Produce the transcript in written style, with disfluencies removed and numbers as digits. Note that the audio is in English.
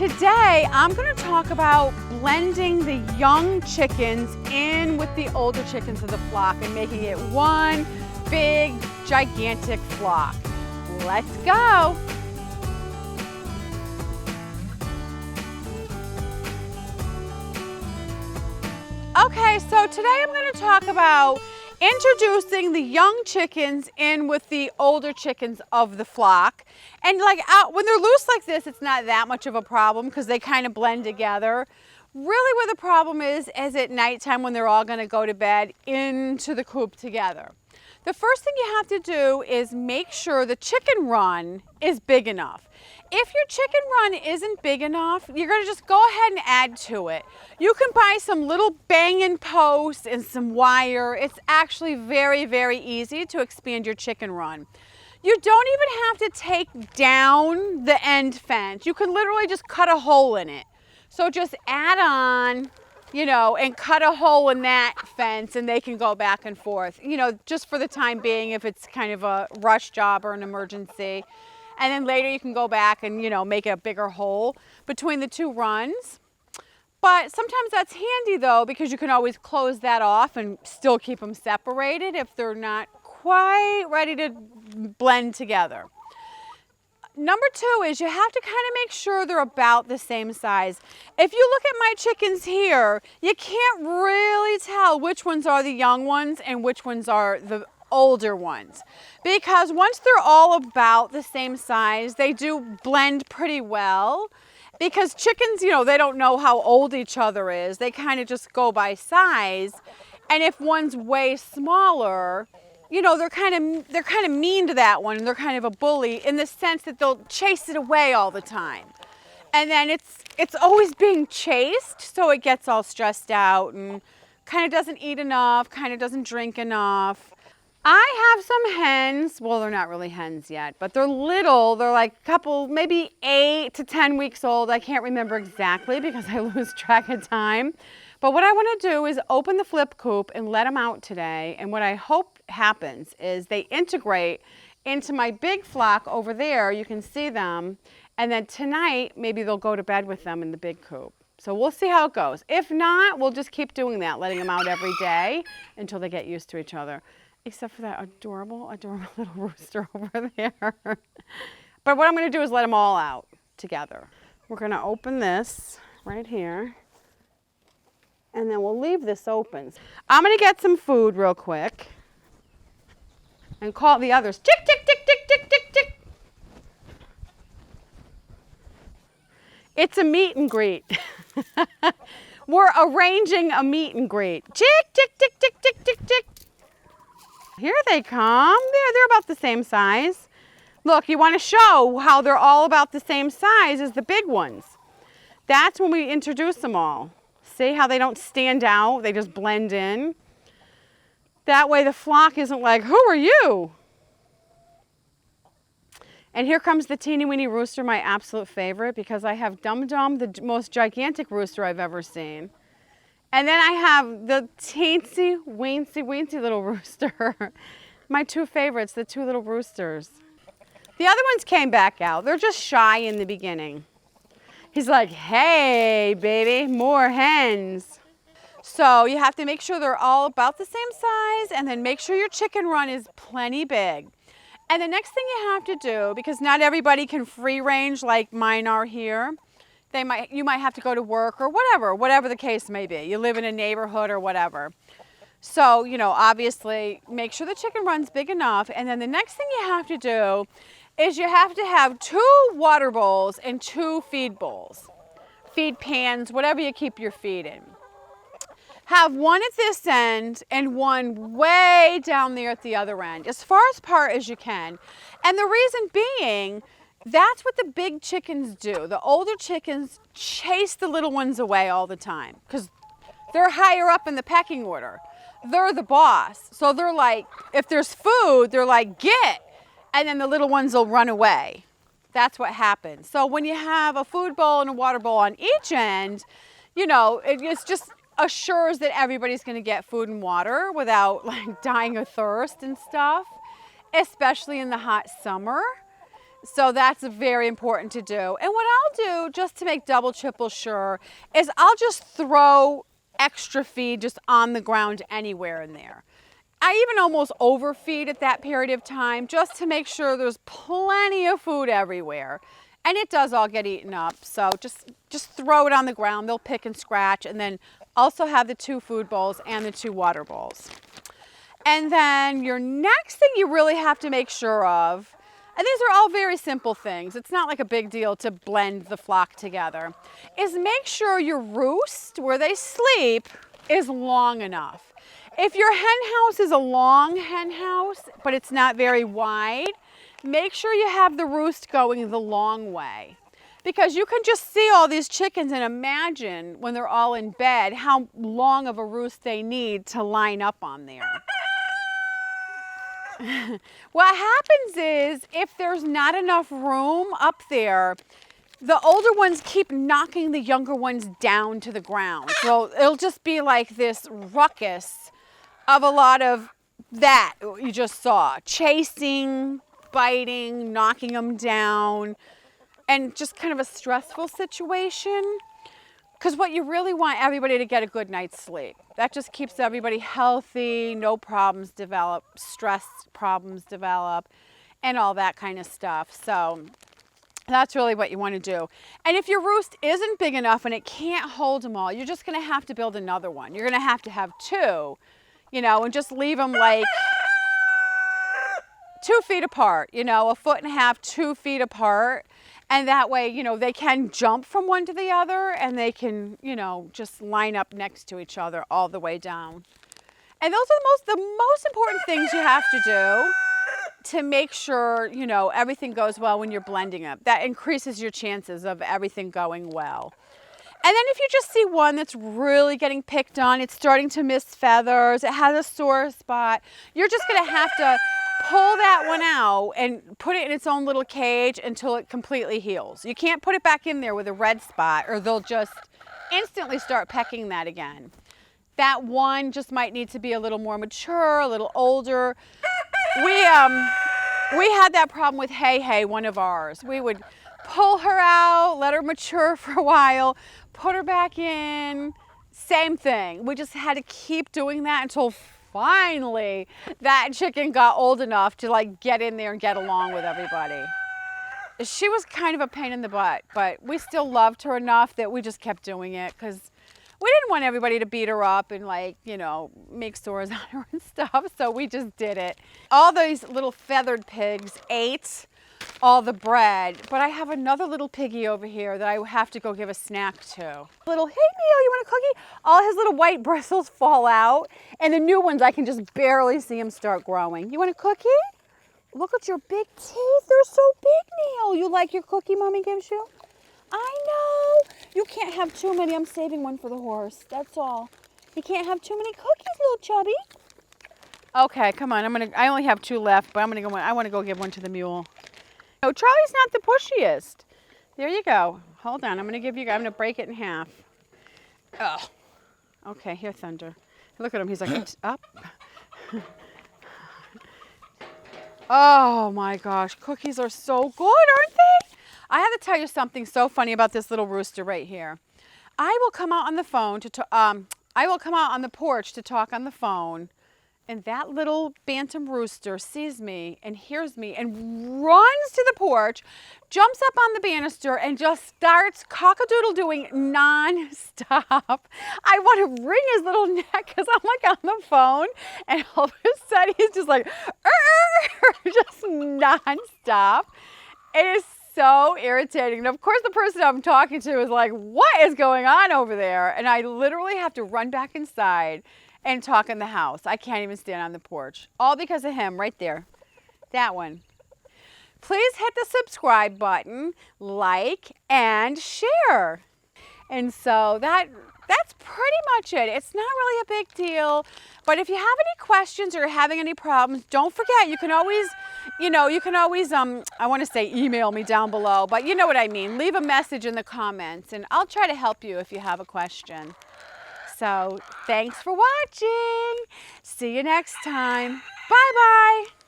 Today, I'm going to talk about blending the young chickens in with the older chickens of the flock and making it one big, gigantic flock. Let's go. Okay, so today I'm going to talk about introducing the young chickens in with the older chickens of the flock. And when they're loose like this, it's not that much of a problem because they kind of blend together. Really where the problem is at nighttime when they're all going to go to bed into the coop together. The first thing you have to do is make sure the chicken run is big enough. If your chicken run isn't big enough, you're going to just go ahead and add to it. You can buy some little banging posts and some wire. It's actually very, very easy to expand your chicken run. You don't even have to take down the end fence. You can literally just cut a hole in it. So just add on, and cut a hole in that fence and they can go back and forth, just for the time being if it's kind of a rush job or an emergency. And then later you can go back and, make a bigger hole between the two runs. But sometimes that's handy though, because you can always close that off and still keep them separated if they're not quite ready to blend together. Number two is you have to kind of make sure they're about the same size. If you look at my chickens here, you can't really tell which ones are the young ones and which ones are the older ones, because once they're all about the same size, they do blend pretty well, because chickens, they don't know how old each other is. They kind of just go by size. And if one's way smaller, they're kind of mean to that one, and they're kind of a bully in the sense that they'll chase it away all the time. And then it's always being chased, so it gets all stressed out and kind of doesn't eat enough, kind of doesn't drink enough. I have some hens. Well, they're not really hens yet, but they're little. They're like a couple, maybe 8 to 10 weeks old. I can't remember exactly because I lose track of time. But what I want to do is open the flip coop and let them out today. And what I hope happens is they integrate into my big flock over there. You can see them. And then tonight, maybe they'll go to bed with them in the big coop. So we'll see how it goes. If not, we'll just keep doing that, letting them out every day until they get used to each other. Except for that adorable little rooster over there. But what I'm going to do is let them all out together. We're going to open this right here. And then we'll leave this open. I'm going to get some food real quick. And call the others. Tick, tick, tick, tick, tick, tick, tick. It's a meet and greet. We're arranging a meet and greet. Tick, tick, tick, tick, tick, tick, tick. Here they come. They're about the same size. Look, you want to show how they're all about the same size as the big ones. That's when we introduce them all. See how they don't stand out? They just blend in. That way the flock isn't like, who are you? And here comes the teeny weeny rooster, my absolute favorite, because I have Dum Dum, the most gigantic rooster I've ever seen. And then I have the teensy weensy little rooster. My two favorites, the two little roosters. The other ones came back out. They're just shy in the beginning. He's like, hey, baby, more hens. So you have to make sure they're all about the same size, and then make sure your chicken run is plenty big. And the next thing you have to do, because not everybody can free range like mine are here, you might have to go to work or whatever the case may be. You live in a neighborhood or whatever. So, obviously make sure the chicken run's big enough. And then the next thing you have to do is you have to have 2 water bowls and 2 feed bowls, feed pans, whatever you keep your feed in. Have one at this end and one way down there at the other end, as far apart as you can. And the reason being, that's what the big chickens do. The older chickens chase the little ones away all the time because they're higher up in the pecking order. They're the boss. So they're like, if there's food, they're like, get, and then the little ones will run away. That's what happens. So when you have a food bowl and a water bowl on each end, it's just assures that everybody's going to get food and water without dying of thirst and stuff, especially in the hot summer. So that's very important to do. And what I'll do, just to make double, triple sure, is I'll just throw extra feed just on the ground anywhere in there. I even almost overfeed at that period of time just to make sure there's plenty of food everywhere. And it does all get eaten up. So just throw it on the ground. They'll pick and scratch. And then also have the 2 food bowls and the 2 water bowls. And then your next thing you really have to make sure of, and these are all very simple things, it's not like a big deal to blend the flock together, is make sure your roost, where they sleep, is long enough. If your hen house is a long hen house, but it's not very wide, make sure you have the roost going the long way. Because you can just see all these chickens and imagine when they're all in bed how long of a roost they need to line up on there. What happens is if there's not enough room up there, the older ones keep knocking the younger ones down to the ground. So it'll just be like this ruckus of a lot of that you just saw. Chasing, biting, knocking them down, and just kind of a stressful situation. Because what you really want everybody to get a good night's sleep. That just keeps everybody healthy, no problems develop, stress problems develop, and all that kind of stuff. So that's really what you want to do. And if your roost isn't big enough and it can't hold them all, you're just going to have to build another one. You're going to have 2, you know, and just leave them like 2 feet apart, you know, 1.5 feet, 2 feet apart. And that way, you know, they can jump from one to the other and they can, you know, just line up next to each other all the way down. And those are the most important things you have to do to make sure, you know, everything goes well when you're blending it. That increases your chances of everything going well. And then if you just see one that's really getting picked on, it's starting to miss feathers, it has a sore spot, you're just going to have to pull that one out and put it in its own little cage until it completely heals. You can't put it back in there with a red spot or they'll just instantly start pecking that again. That one just might need to be a little more mature, a little older. We had that problem with Hey, one of ours. We would pull her out, let her mature for a while, put her back in, same thing. We just had to keep doing that until finally that chicken got old enough to like get in there and get along with everybody. She was kind of a pain in the butt, but we still loved her enough that we just kept doing it because we didn't want everybody to beat her up and like, you know, make sores on her and stuff. So we just did it. All these little feathered pigs ate all the bread, but I have another little piggy over here that I have to go give a snack to. Little, hey Neil, you want a cookie? All his little white bristles fall out, and the new ones I can just barely see him start growing. You want a cookie? Look at your big teeth, they're so big, Neil. You like your cookie Mommy gives you? I know. You can't have too many. I'm saving one for the horse, that's all. You can't have too many cookies, little chubby. Okay, come on, I only have 2 left, but I want to go give one to the mule. No, Charlie's not the pushiest. There you go. Hold on, I'm going to break it in half. Oh. Okay, here, Thunder. Look at him, he's like, up. Oh my gosh, cookies are so good, aren't they? I have to tell you something so funny about this little rooster right here. I will come out on the phone I will come out on the porch to talk on the phone, and that little bantam rooster sees me and hears me and runs to the porch, jumps up on the banister, and just starts cock-a-doodle-doing non-stop. I want to wring his little neck because I'm like on the phone, and all of a sudden he's just like, just non-stop. It is so irritating. And of course the person I'm talking to is like, what is going on over there? And I literally have to run back inside and talk in the house. I can't even stand on the porch. All because of him right there. That one. Please hit the subscribe button, like, and share. And so that's pretty much it. It's not really a big deal. But if you have any questions or having any problems, don't forget, you can always, I want to say email me down below, but you know what I mean. Leave a message in the comments and I'll try to help you if you have a question. So thanks for watching. See you next time. Bye-bye.